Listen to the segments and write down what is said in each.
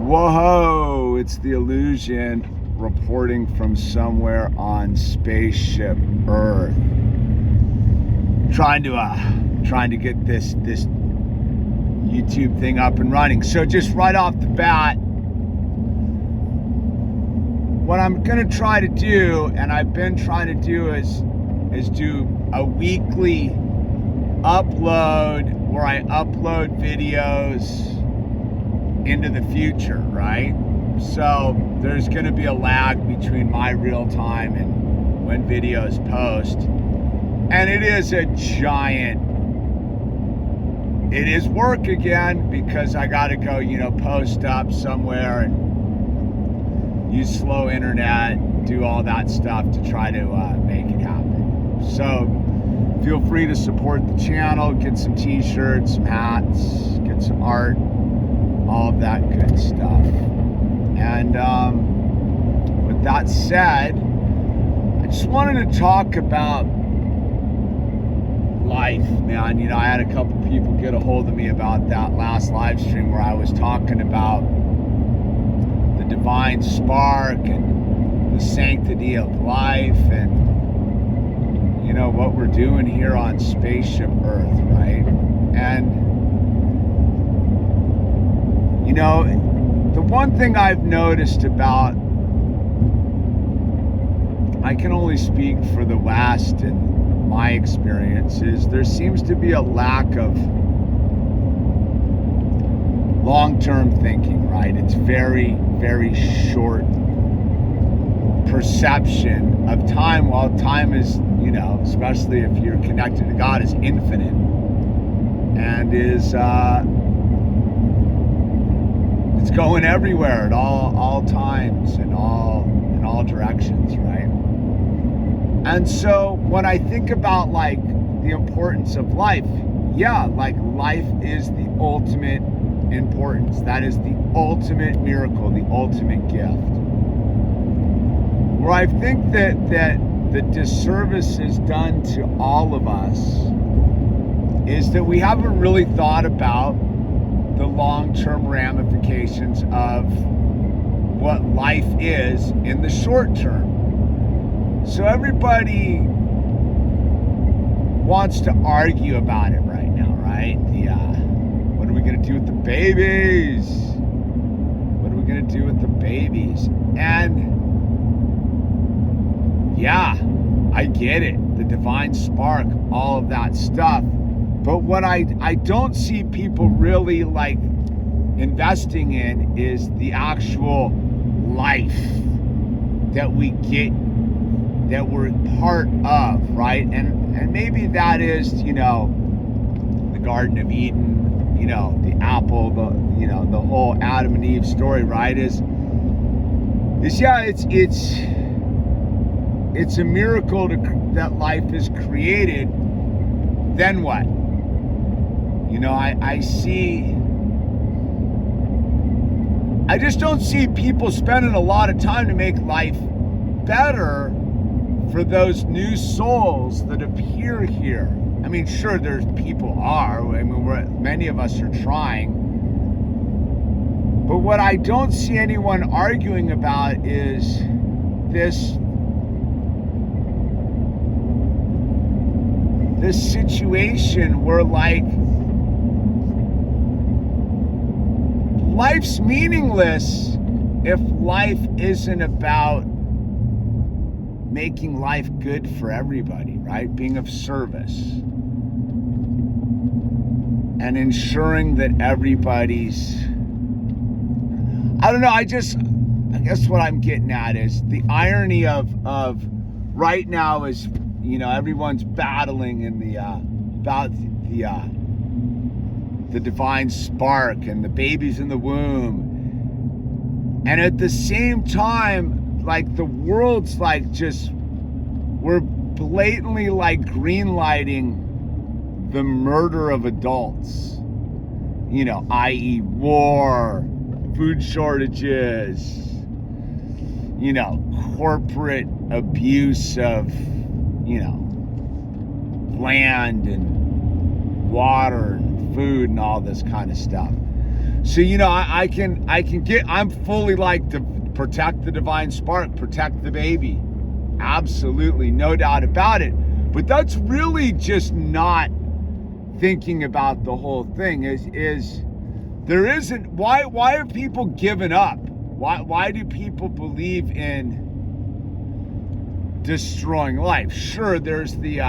Whoa, it's the Illusion reporting from somewhere on spaceship Earth. Trying to get this YouTube thing up and running. So just right off the bat, what I'm gonna try to do, and I've been trying to do, is do a weekly upload where I upload videos into the future, right? So there's going to be a lag between my real time and when videos post, and it is work again, because I got to go, post up somewhere and use slow internet, do all that stuff to try to make it happen. So feel free to support the channel, get some t-shirts, some hats, get some art, all of that good stuff. And with that said, I just wanted to talk about life, man. I had a couple people get a hold of me about that last live stream where I was talking about the divine spark and the sanctity of life and what we're doing here on spaceship Earth, right? And the one thing I've noticed about, I can only speak for the West and my experience, is there seems to be a lack of long-term thinking, right? It's very, very short perception of time, while time is, especially if you're connected to God, is infinite and is it's going everywhere at all times and in all directions, right? And so when I think about the importance of life, life is the ultimate importance. That is the ultimate miracle, the ultimate gift. Where I think that the disservice is done to all of us is that we haven't really thought about the long-term ramifications of what life is in the short term. So everybody wants to argue about it right now, right? What are we gonna do with the babies? What are we gonna do with the babies? And yeah, I get it. The divine spark, all of that stuff. But what I don't see people really investing in is the actual life that we get, that we're part of, right? And maybe that is, the Garden of Eden, the apple, the whole Adam and Eve story, right? It's a miracle that life is created. Then what? I just don't see people spending a lot of time to make life better for those new souls that appear here. I mean, sure, there's people are. Many of us are trying. But what I don't see anyone arguing about is this situation where life's meaningless if life isn't about making life good for everybody, right? Being of service and ensuring that everybody's, I don't know, I guess what I'm getting at is the irony of right now is, everyone's battling in about the divine spark and the babies in the womb, and at the same time, the world's we're blatantly green lighting the murder of adults, i.e. war, food shortages, corporate abuse of land and water and food and all this kind of stuff. So, you know, I'm fully like to protect the divine spark, protect the baby. Absolutely, no doubt about it. But that's really just not thinking about the whole thing. Is there isn't, why are people giving up? Why do people believe in destroying life? Sure, there's the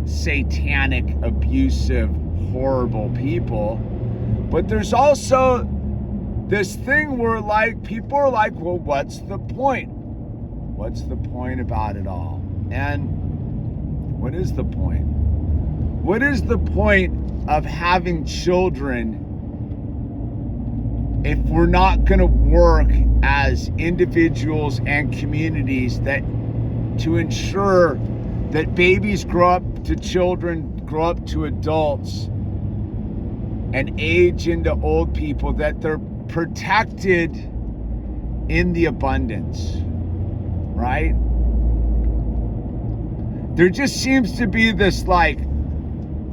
satanic, abusive, horrible people, but there's also this thing where like people are like, well, what's the point? What's the point about it all? And what is the point? What is the point of having children if we're not going to work as individuals and communities that to ensure that babies grow up to children, grow up to adults, and age into old people, that they're protected in the abundance, right? There just seems to be this like,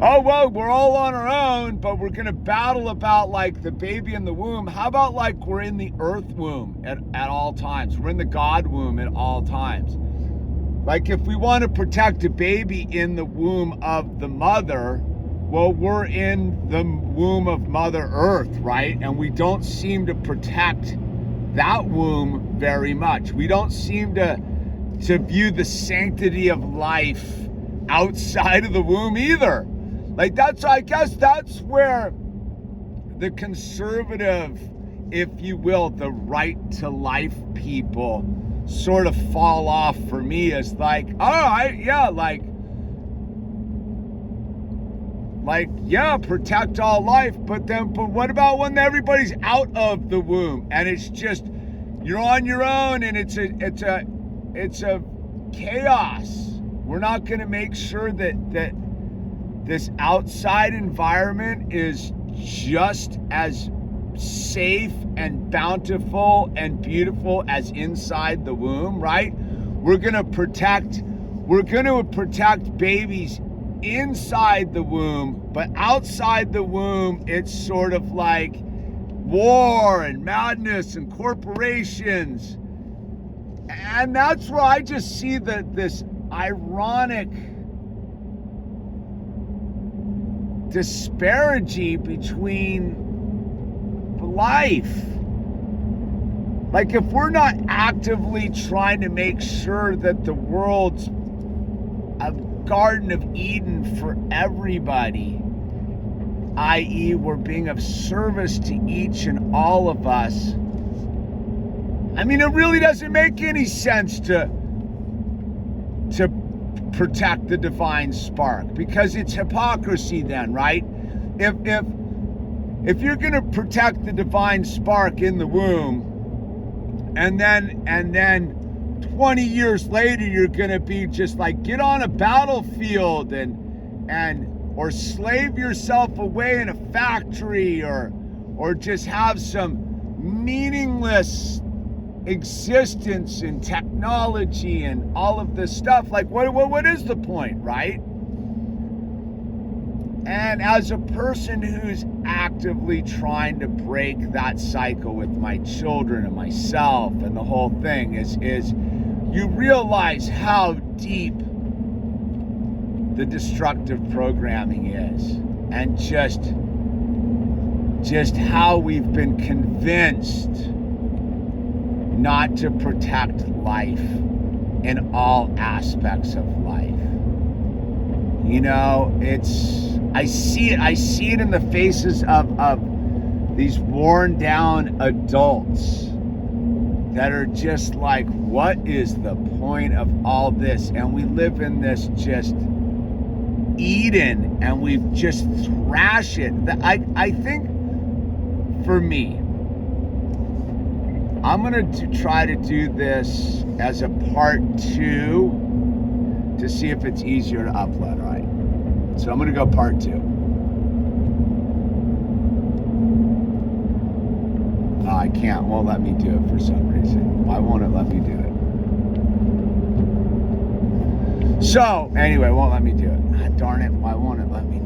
oh, well, we're all on our own, but we're going to battle about like the baby in the womb. How about like we're in the earth womb at all times? We're in the God womb at all times. Like if we want to protect a baby in the womb of the mother, well, we're in the womb of Mother Earth, right? And we don't seem to protect that womb very much. We don't seem to view the sanctity of life outside of the womb either. Like I guess that's where the conservative, if you will, the right to life people sort of fall off for me. Is like, all right, yeah, like yeah, protect all life, but what about when everybody's out of the womb and it's just you're on your own and it's a chaos? We're not going to make sure that this outside environment is just as safe and bountiful and beautiful as inside the womb, right? We're going to protect babies inside the womb, but outside the womb, it's sort of like war and madness and corporations. And that's where I just see this ironic disparity between life. Like if we're not actively trying to make sure that the world's a Garden of Eden for everybody, i.e. we're being of service to each and all of us, I mean, it really doesn't make any sense to protect the divine spark, because it's hypocrisy then, right? If you're going to protect the divine spark in the womb, and then 20 years later you're going to be just like, get on a battlefield or slave yourself away in a factory or just have some meaningless existence in technology and all of this stuff, like what is the point, right? And as a person who's actively trying to break that cycle with my children and myself and the whole thing, is you realize how deep the destructive programming is, and just how we've been convinced not to protect life in all aspects of life. You know, I see it in the faces of these worn down adults that are just like, what is the point of all this? And we live in this just Eden, and we just thrash it. I think for me, I'm going to try to do this as a part 2 to see if it's easier to upload, right? So I'm going to go part 2. Oh, I can't. Won't let me do it for some reason. Why won't it let me do it? So, anyway, won't let me do it. Ah, darn it. Why won't it let me